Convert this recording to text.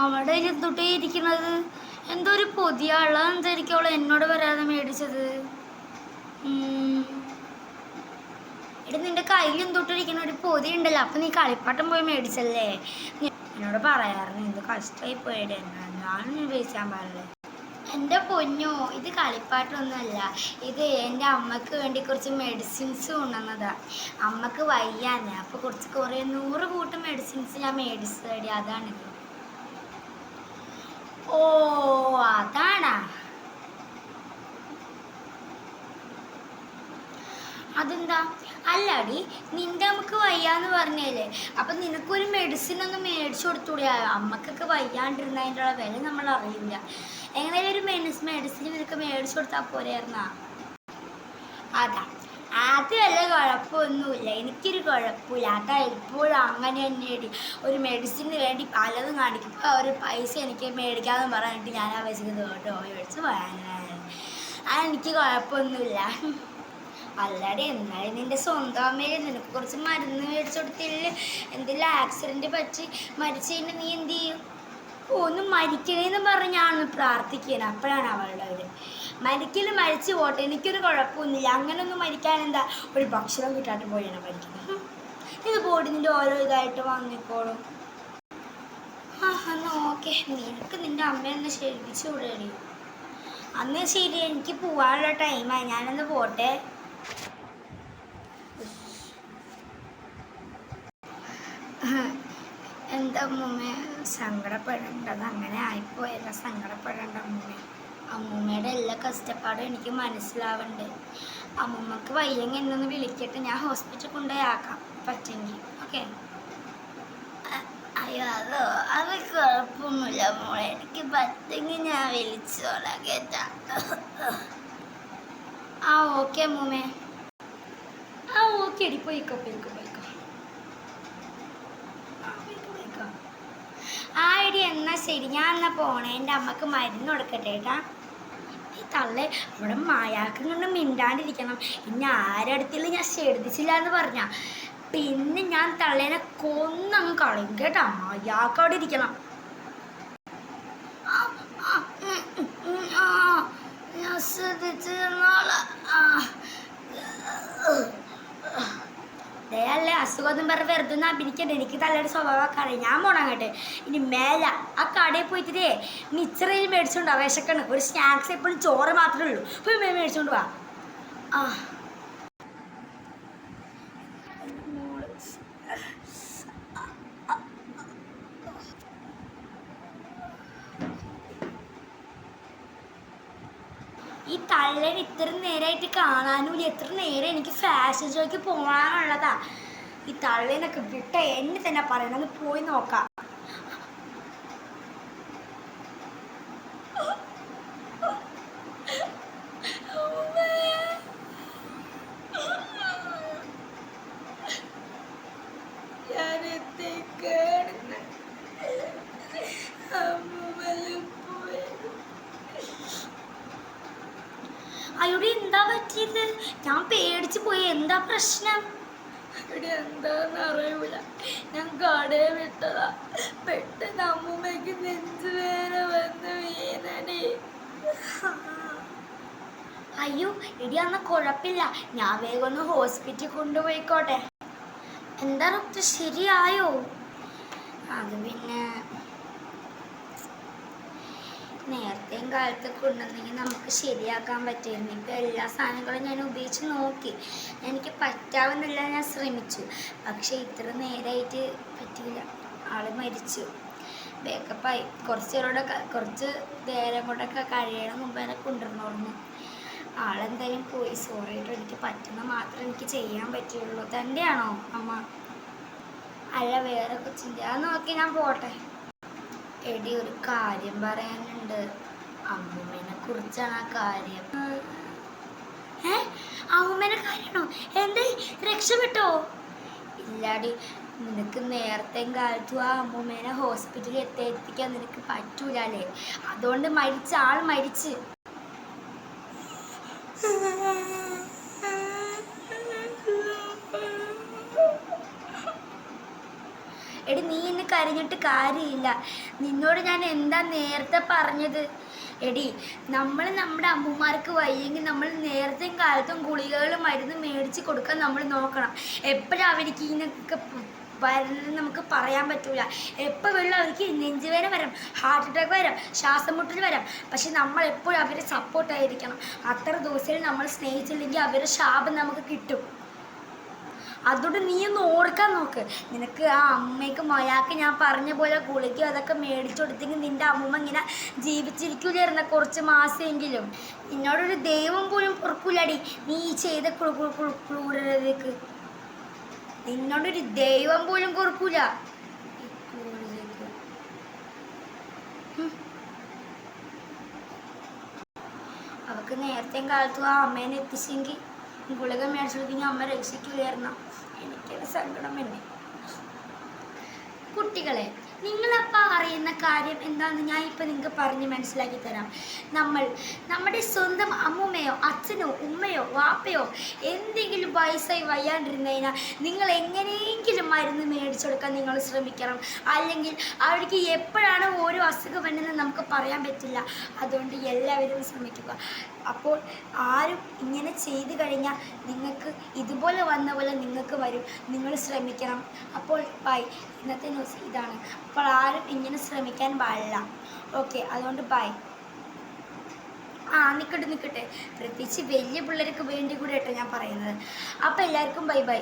അവിടെ എന്തുട്ടേ ഇരിക്കുന്നത്? എന്തോ ഒരു പുതിയ ആളാ എന്തായിരിക്കും അവൾ എന്നോട് വരാതെ മേടിച്ചത്. എടി നിന്റെ കയ്യിൽ എന്തുട്ടിരിക്കുന്ന ഒരു പൊതി ഉണ്ടല്ലോ, അപ്പം നീ കളിപ്പാട്ടം പോയി മേടിച്ചല്ലേ? എന്നോട് പറയാറുണ്ട്. എന്ത് കഷ്ടമായി പോയിട്ട് ഞാനും ഉപയോഗിക്കാൻ പാടില്ല. എൻ്റെ പൊന്നോ, ഇത് കളിപ്പാട്ടമൊന്നുമല്ല. ഇത് എൻ്റെ അമ്മക്ക് വേണ്ടി കുറച്ച് മെഡിസിൻസ് കൊണ്ടുവന്നതാ. അമ്മക്ക് വയ്യാന്ന്, അപ്പോൾ കുറേ 100 കൂട്ടം മെഡിസിൻസ് ഞാൻ മേടിച്ചതടി, അതാണിത്. ഓ അതാണാ. അതെന്താ? അല്ലടി, നിന്റെ അമ്മക്ക് വയ്യാന്ന് പറഞ്ഞല്ലേ, അപ്പം നിനക്കൊരു മെഡിസിൻ ഒന്ന് മേടിച്ചു കൊടുത്തൂടെ? അമ്മക്കൊക്കെ വയ്യാണ്ടിരുന്നതിൻ്റെ വില നമ്മൾ അറിയില്ല. എങ്ങനെയാലും ഒരു മെഡിസിൻ നിനക്ക് മേടിച്ചു കൊടുത്താൽ പോരായിരുന്നാ? അതാ, അത് വല്ല കുഴപ്പമൊന്നുമില്ല, എനിക്കൊരു കുഴപ്പമില്ല. അതാ ഇപ്പോഴും അങ്ങനെ തന്നെയടി. ഒരു മെഡിസിന് വേണ്ടി പലതും കാണിക്കുമ്പോൾ ഒരു പൈസ എനിക്ക് മേടിക്കാമെന്ന് പറഞ്ഞിട്ട് ഞാൻ ആ പൈസക്ക് കേട്ടോ മേടിച്ച് പോയാൽ അതെനിക്ക് കുഴപ്പമൊന്നുമില്ല. അല്ലാടി, എന്നാലും നിന്റെ സ്വന്തം അമ്മയിൽ നിനക്ക് കുറച്ച് മരുന്ന് മേടിച്ചു കൊടുത്തില്ല? എന്തെങ്കിലും ആക്സിഡൻറ്റ് പറ്റി മരിച്ചു കഴിഞ്ഞാൽ നീ എന്ത് ചെയ്യും? ഒന്ന് മരിക്കണേന്ന് പറഞ്ഞ് ഞാനൊന്ന് പ്രാർത്ഥിക്കണം. അപ്പോഴാണ് അവളുടെ ഒരു മരിച്ചു പോട്ടെ, എനിക്കൊരു കുഴപ്പമൊന്നുമില്ല. അങ്ങനെയൊന്നും മരിക്കാൻ എന്താ ഒരു ഭക്ഷണം കിട്ടാട്ട് പോയാണ് മരിക്കുന്നത്. ഇത് പോടി, നിൻ്റെ ഓരോ ഇതായിട്ട് വന്നിക്കോളും. എന്നാൽ ഓക്കെ, നിനക്ക് നിൻ്റെ അമ്മയൊന്ന് ശരിപ്പിച്ചു വിടേടി. അന്ന് ശരി, എനിക്ക് പോകാനുള്ള ടൈമായി, ഞാനൊന്ന് പോട്ടെ. എന്താ അമ്മൂമ്മ സങ്കടപ്പെടേണ്ടത്? അങ്ങനെ ആയിപ്പോയല്ല, സങ്കടപ്പെടേണ്ട അമ്മൂമ്മ. അമ്മൂമ്മയുടെ എല്ലാ കഷ്ടപ്പാടും എനിക്ക് മനസ്സിലാവുന്നുണ്ട്. അമ്മൂമ്മക്ക് വയ്യെങ്കിൽ എന്നൊന്ന് വിളിക്കട്ടെ, ഞാൻ ഹോസ്പിറ്റലിൽ കൊണ്ടുപോയി ആക്കാം പറ്റെങ്കിൽ. ഓക്കെ? അയ്യോ, അത് കുഴപ്പമൊന്നുമില്ല മോളെ, എനിക്ക് പറ്റെങ്കിൽ ഞാൻ വിളിച്ചോളാം കേട്ടാ. ഓക്കെ അമ്മൂമ്മേ. ഓക്കെ എടി, പോയിക്കോ. എടി എന്നാ ശരി, ഞാൻ എന്നാ പോണേ. എൻ്റെ അമ്മക്ക് മരുന്ന് കൊടുക്കട്ടെ കേട്ടാ. ഈ തള്ളെ അവിടെ മായാക്കും കൊണ്ട് മിണ്ടാണ്ടിരിക്കണം. ഇനി ആരടുത്തില്ല ഞാൻ ശ്രദ്ധിച്ചില്ല എന്ന് പറഞ്ഞ പിന്നെ ഞാൻ തള്ളേനെ കൊന്നങ്ങ് കളയും കേട്ടാ. മായാക്ക് അവിടെ ഇരിക്കണം. ഞാൻ ശ്രദ്ധിച്ചിരുന്നോളാം. അല്ലേ അസുഖം പറഞ്ഞ് വെറുതെ ഒന്നും അഭിനയിക്കണ്ട. എനിക്ക് തള്ളയുടെ സ്വഭാവമൊക്കെ അറിയാം. ഞാൻ പോണങ്ങട്ടെ. ഇനി മേല ആ കടയിൽ പോയിട്ടേ മിച്ചറിൽ മേടിച്ചോണ്ടോ, വിശക്കണ്. ഒരു സ്നാക്സ് എപ്പോഴും ചോറ് മാത്രമേ ഉള്ളൂ. പോയി മേടിച്ചോണ്ട് വാ. ഈ തള്ളേനെ ഇത്ര നേരമായിട്ട് കാണാനുമില്ല. എത്ര നേരം എനിക്ക് ഫാഷൻ ഷോയ്ക്ക് പോകാനുള്ളതാ. ഈ തള്ളേനൊക്കെ വിട്ട എന്നെ തന്നെ പറയണമെന്ന് പോയി നോക്കാം. അയ്യോടി, എന്താ പറ്റിയത്? ഞാൻ പേടിച്ചു പോയി. എന്താ പ്രശ്നം? ഇവിടെ എന്താന്ന് അറിയൂല. ഞാൻ കടയെ വിട്ടതാ. പെട്ടെന്ന് അമ്മൂമ്മയ്ക്ക് നെഞ്ചുവേദന വന്ന് വീണടി. അയ്യോ എടി, അന്ന് കുഴപ്പമില്ല. ഞാൻ വേഗം ഒന്ന് ഹോസ്പിറ്റലിൽ കൊണ്ടുപോയിക്കോട്ടെ. എന്താ ഡോക്ടർ, ശരിയായോ? അത് പിന്നെ നേരത്തെയും കാലത്തൊക്കെ ഉണ്ടെന്നെങ്കിൽ നമുക്ക് ശരിയാക്കാൻ പറ്റുമായിരുന്നു. ഇപ്പം എല്ലാ സാധനങ്ങളും ഞാൻ ഉപയോഗിച്ച് നോക്കി. എനിക്ക് പറ്റാവുന്നില്ല, ഞാൻ ശ്രമിച്ചു. പക്ഷേ ഇത്ര നേരമായിട്ട് പറ്റിയില്ല. ആൾ മരിച്ചു, ബേക്കപ്പായി. കുറച്ച് നേരം കൊണ്ടൊക്കെ കഴിയണം മുമ്പ് എന്നെ കൊണ്ടുവരണമായിരുന്നു. ആളെന്തായാലും പോയി. സോറിയിട്ട് എനിക്ക് പറ്റുന്ന മാത്രമേ എനിക്ക് ചെയ്യാൻ പറ്റുള്ളൂ. തന്നെയാണോ അമ്മ? അല്ല, വേറെ കൊച്ചിൻ്റെ. അത് നോക്കി ഞാൻ പോട്ടെ. എടി, ഒരു കാര്യം പറയാനുണ്ട്. അമ്മൂമ്മേനെ കുറിച്ചാണ് ആ കാര്യം. അമ്മൂമ്മേനെ കാര്യമാണോ? എന്തേ, രക്ഷപ്പെട്ടോ? ഇല്ലാടി, നിനക്ക് നേരത്തെയും കാലത്തും ആ അമ്മൂമ്മേനെ ഹോസ്പിറ്റലിൽ എത്തിക്കാൻ നിനക്ക് പറ്റൂലേ? അതുകൊണ്ട് ആൾ മരിച്ച്. എടി, നീ ഇന്ന് കരഞ്ഞിട്ട് കാര്യമില്ല. നിന്നോട് ഞാൻ എന്താ നേരത്തെ പറഞ്ഞത്? എടി, നമ്മൾ നമ്മുടെ അമ്മമാർക്ക് വയ്യെങ്കിൽ നമ്മൾ നേരത്തെയും കാലത്തും ഗുളികകളും മരുന്ന് മേടിച്ച് കൊടുക്കാൻ നമ്മൾ നോക്കണം. എപ്പോഴും അവർക്ക് ഇതിനൊക്കെ വരുന്നത് നമുക്ക് പറയാൻ പറ്റൂല. എപ്പോൾ വെള്ളം അവർക്ക് നെഞ്ചുവേദന വരാം, ഹാർട്ട് അറ്റാക്ക് വരാം, ശ്വാസം മുട്ടൽ വരാം. പക്ഷെ നമ്മൾ എപ്പോഴും അവരെ സപ്പോർട്ടായിരിക്കണം. അത്ര ദിവസത്തിൽ നമ്മൾ സ്നേഹിച്ചില്ലെങ്കിൽ അവരുടെ ശാപം നമുക്ക് കിട്ടും. അതുകൊണ്ട് നീ ഒന്ന് ഓർക്കാൻ നോക്ക്. നിനക്ക് ആ അമ്മയ്ക്കും അയാൾക്ക് ഞാൻ പറഞ്ഞ പോലെ ഗുളിക അതൊക്കെ മേടിച്ചു കൊടുത്തെങ്കിൽ നിൻ്റെ അമ്മൂമ്മ ഇങ്ങനെ ജീവിച്ചിരിക്കില്ലായിരുന്ന കുറച്ച് മാസമെങ്കിലും. നിന്നോടൊരു ദൈവം പോലും പൊറുക്കൂലടി നീ ചെയ്ത ക്രൂരതയ്ക്ക്. നിന്നോടൊരു ദൈവം പോലും പൊറുക്കൂല. അവൾക്ക് നേരത്തെയും കാലത്തും ആ അമ്മേനെ എത്തിച്ചെങ്കിൽ ഗുളിക മേടിച്ചെടുത്തെങ്കിൽ അമ്മ രക്ഷിക്കുകയായിരുന്നു. എനിക്കൊരു സങ്കടം തന്നെ. കുട്ടികളെ, നിങ്ങളപ്പോൾ അറിയുന്ന കാര്യം എന്താണെന്ന് ഞാൻ ഇപ്പം നിങ്ങൾക്ക് പറഞ്ഞ് മനസ്സിലാക്കി തരാം. നമ്മുടെ സ്വന്തം അമ്മൂമ്മയോ അച്ഛനോ ഉമ്മയോ വാപ്പയോ എന്തെങ്കിലും വയസ്സായി വയ്യാണ്ടിരുന്നതിനാൽ നിങ്ങൾ എങ്ങനെയെങ്കിലും മരുന്ന് മേടിച്ചു കൊടുക്കാൻ നിങ്ങൾ ശ്രമിക്കണം. അല്ലെങ്കിൽ അവർക്ക് എപ്പോഴാണ് ഓരോ അസുഖം വരുന്നതെന്ന് നമുക്ക് പറയാൻ പറ്റില്ല. അതുകൊണ്ട് എല്ലാവരും ശ്രമിക്കുക. അപ്പോൾ ആരും ഇങ്ങനെ ചെയ്തു കഴിഞ്ഞാൽ നിങ്ങൾക്ക് ഇതുപോലെ വന്ന പോലെ നിങ്ങൾക്ക് വരും. നിങ്ങൾ ശ്രമിക്കണം. അപ്പോൾ ബൈ. ഇന്നത്തെ ന്യൂസ് ഇതാണ്. അപ്പോൾ ആരും ഇങ്ങനെ ശ്രമിക്കാൻ പാടില്ല. ഓക്കെ, അതുകൊണ്ട് ബൈ. നിൽക്കട്ടെ. പ്രത്യേകിച്ച് വലിയ പിള്ളേർക്ക് വേണ്ടി കൂടെ കേട്ടോ ഞാൻ പറയുന്നത്. അപ്പോൾ എല്ലാവർക്കും ബൈ ബൈ.